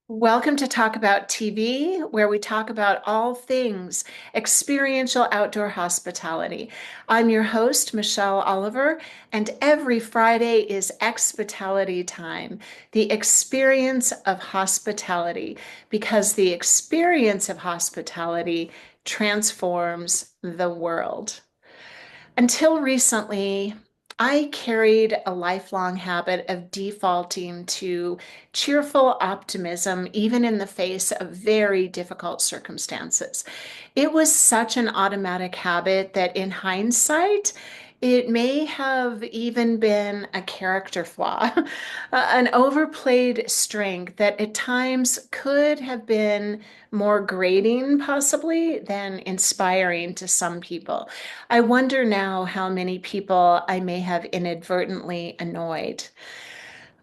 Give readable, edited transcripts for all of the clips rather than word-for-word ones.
Welcome to Talk About TV, where we talk about all things experiential outdoor hospitality. I'm your host, Michelle Oliver, and every Friday is Expitality Time, the experience of hospitality, because the experience of hospitality transforms the world. Until recently, I carried a lifelong habit of defaulting to cheerful optimism, even in the face of very difficult circumstances. It was such an automatic habit that in hindsight, it may have even been a character flaw, an overplayed strength that at times could have been more grating, possibly, than inspiring to some people. I wonder now how many people I may have inadvertently annoyed.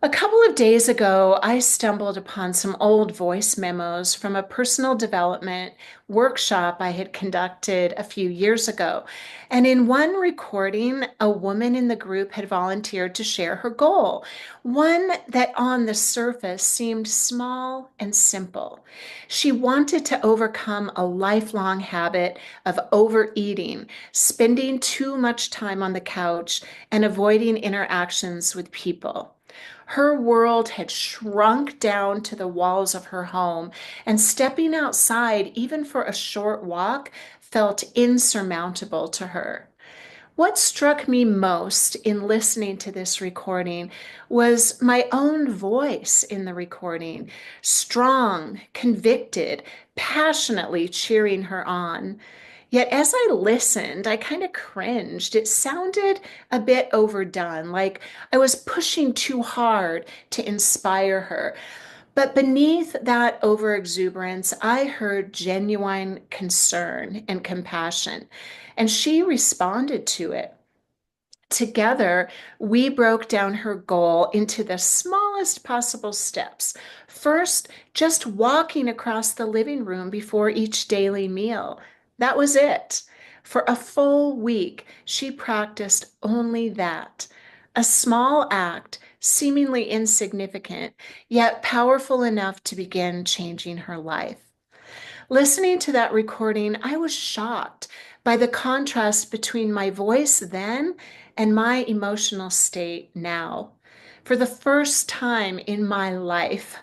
A couple of days ago, I stumbled upon some old voice memos from a personal development workshop I had conducted a few years ago. And in one recording, a woman in the group had volunteered to share her goal, one that on the surface seemed small and simple. She wanted to overcome a lifelong habit of overeating, spending too much time on the couch, and avoiding interactions with people. Her world had shrunk down to the walls of her home, and stepping outside, even for a short walk, felt insurmountable to her. What struck me most in listening to this recording was my own voice in the recording, strong, convicted, passionately cheering her on. Yet as I listened, I kind of cringed. It sounded a bit overdone, like I was pushing too hard to inspire her. But beneath that overexuberance, I heard genuine concern and compassion, and she responded to it. Together, we broke down her goal into the smallest possible steps. First, just walking across the living room before each daily meal. That was it. For a full week, she practiced only that. A small act, seemingly insignificant, yet powerful enough to begin changing her life. Listening to that recording, I was shocked by the contrast between my voice then and my emotional state now. For the first time in my life,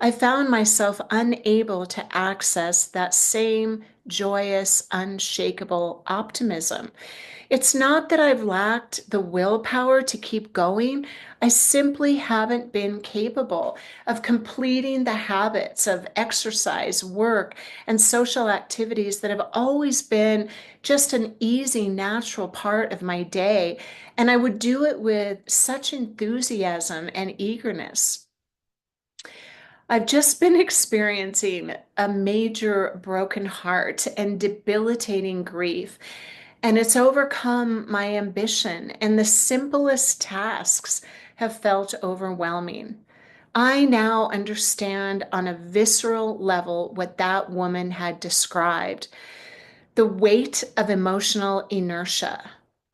I found myself unable to access that same joyous, unshakable optimism. It's not that I've lacked the willpower to keep going. I simply haven't been capable of completing the habits of exercise, work, and social activities that have always been just an easy, natural part of my day. And I would do it with such enthusiasm and eagerness. I've just been experiencing a major broken heart and debilitating grief, and it's overcome my ambition, and the simplest tasks have felt overwhelming. I now understand on a visceral level what that woman had described: the weight of emotional inertia,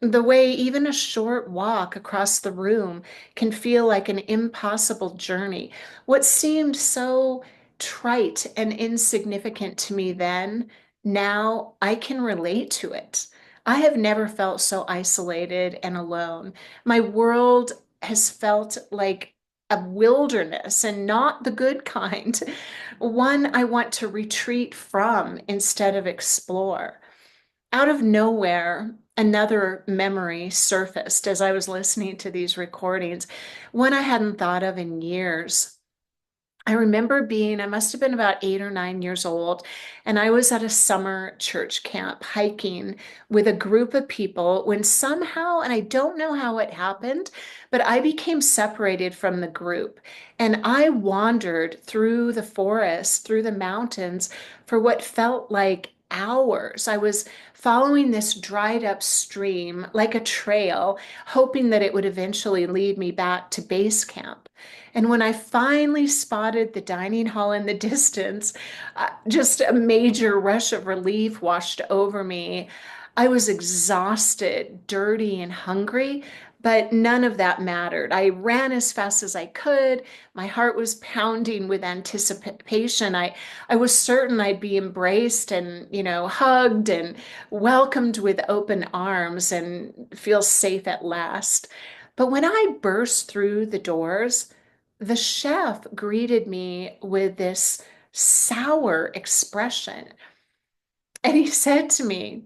the way even a short walk across the room can feel like an impossible journey. What seemed so trite and insignificant to me then, now I can relate to it. I have never felt so isolated and alone. My world has felt like a wilderness, and not the good kind, one I want to retreat from instead of explore. Out of nowhere, another memory surfaced as I was listening to these recordings, one I hadn't thought of in years. I remember I must have been about 8 or 9 years old, and I was at a summer church camp hiking with a group of people when somehow, and I don't know how it happened, but I became separated from the group. And I wandered through the forest, through the mountains for what felt like hours. I was following this dried up stream like a trail, hoping that it would eventually lead me back to base camp. And when I finally spotted the dining hall in the distance, just a major rush of relief washed over me. I was exhausted, dirty, and hungry, But none of that mattered. I ran as fast as I could. My heart was pounding with anticipation. I was certain I'd be embraced and, hugged and welcomed with open arms and feel safe at last. But when I burst through the doors, the chef greeted me with this sour expression. And he said to me,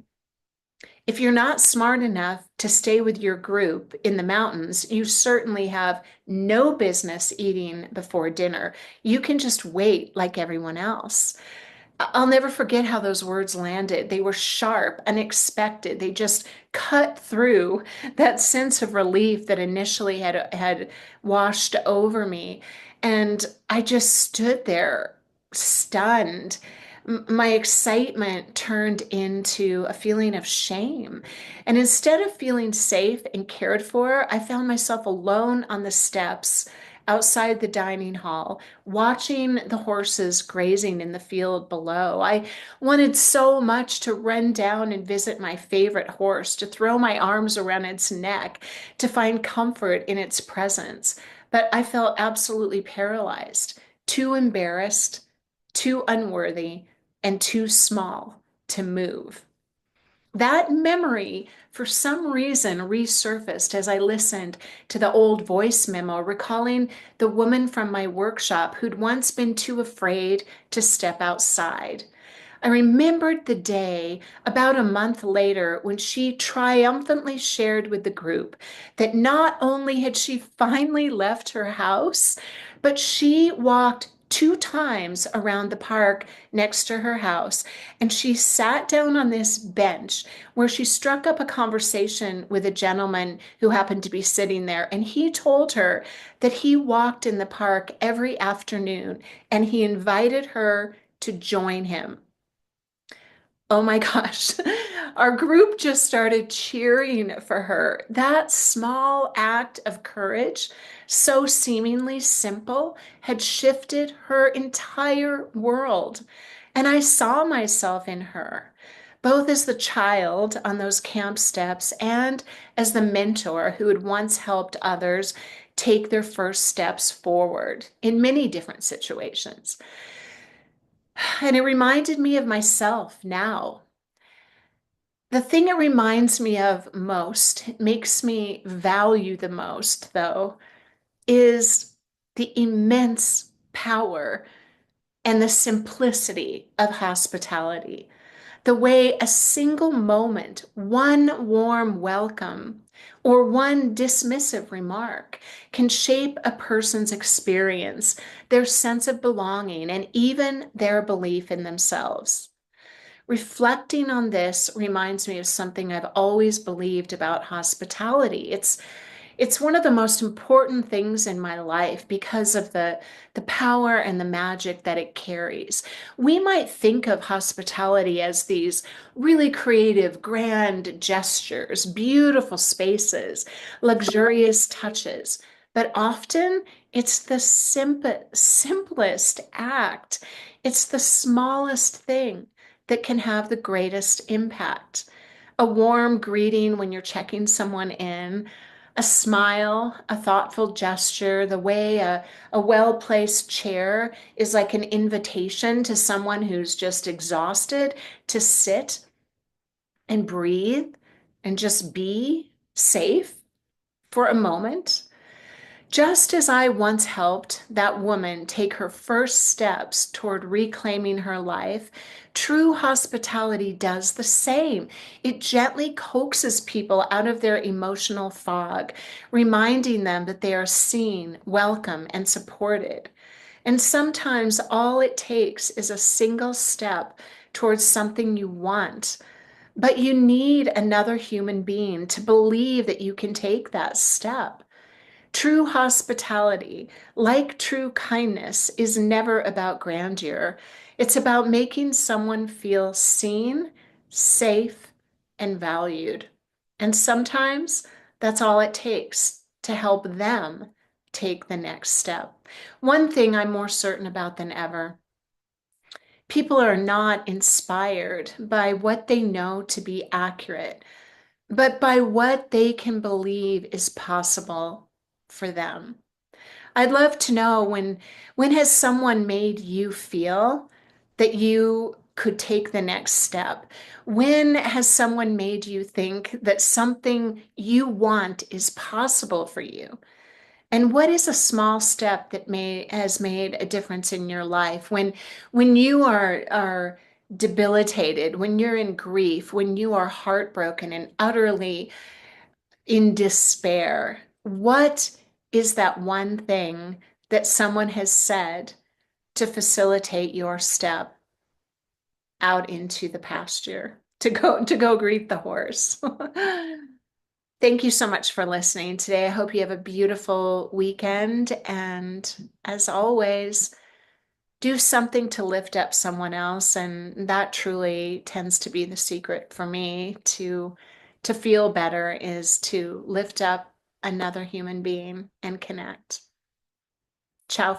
if you're not smart enough to stay with your group in the mountains, you certainly have no business eating before dinner. You can just wait like everyone else. I'll never forget how those words landed. They were sharp, unexpected. They just cut through that sense of relief that initially had washed over me. And I just stood there stunned. My excitement turned into a feeling of shame. And instead of feeling safe and cared for, I found myself alone on the steps outside the dining hall, watching the horses grazing in the field below. I wanted so much to run down and visit my favorite horse, to throw my arms around its neck, to find comfort in its presence. But I felt absolutely paralyzed, too embarrassed, too unworthy, and too small to move. That memory, for some reason, resurfaced as I listened to the old voice memo, recalling the woman from my workshop who'd once been too afraid to step outside. I remembered the day about a month later when she triumphantly shared with the group that not only had she finally left her house, but she walked 2 times around the park next to her house, and she sat down on this bench where she struck up a conversation with a gentleman who happened to be sitting there. And he told her that he walked in the park every afternoon and he invited her to join him. Oh my gosh. Our group just started cheering for her. That small act of courage, so seemingly simple, had shifted her entire world. And I saw myself in her, both as the child on those camp steps and as the mentor who had once helped others take their first steps forward in many different situations. And it reminded me of myself now. The thing it reminds me of most, it makes me value the most, though, is the immense power and the simplicity of hospitality. The way a single moment, one warm welcome, or one dismissive remark can shape a person's experience, their sense of belonging, and even their belief in themselves. Reflecting on this reminds me of something I've always believed about hospitality. It's one of the most important things in my life because of the power and the magic that it carries. We might think of hospitality as these really creative, grand gestures, beautiful spaces, luxurious touches, but often it's the simplest act. It's the smallest thing that can have the greatest impact. A warm greeting when you're checking someone in, a smile, a thoughtful gesture, the way a well-placed chair is like an invitation to someone who's just exhausted to sit and breathe and just be safe for a moment. Just as I once helped that woman take her first steps toward reclaiming her life, true hospitality does the same. It gently coaxes people out of their emotional fog, reminding them that they are seen, welcome, and supported. And sometimes all it takes is a single step towards something you want, but you need another human being to believe that you can take that step. True hospitality, like true kindness, is never about grandeur. It's about making someone feel seen, safe, and valued. And sometimes that's all it takes to help them take the next step. One thing I'm more certain about than ever, people are not inspired by what they know to be accurate, but by what they can believe is possible for them. I'd love to know when has someone made you feel that you could take the next step? When has someone made you think that something you want is possible for you? And what is a small step that has made a difference in your life when you are debilitated, when you're in grief, when you are heartbroken and utterly in despair? What is that one thing that someone has said to facilitate your step out into the pasture to go greet the horse? Thank you so much for listening today. I hope you have a beautiful weekend. And as always, do something to lift up someone else. And that truly tends to be the secret for me to feel better is to lift up another human being and connect. Ciao.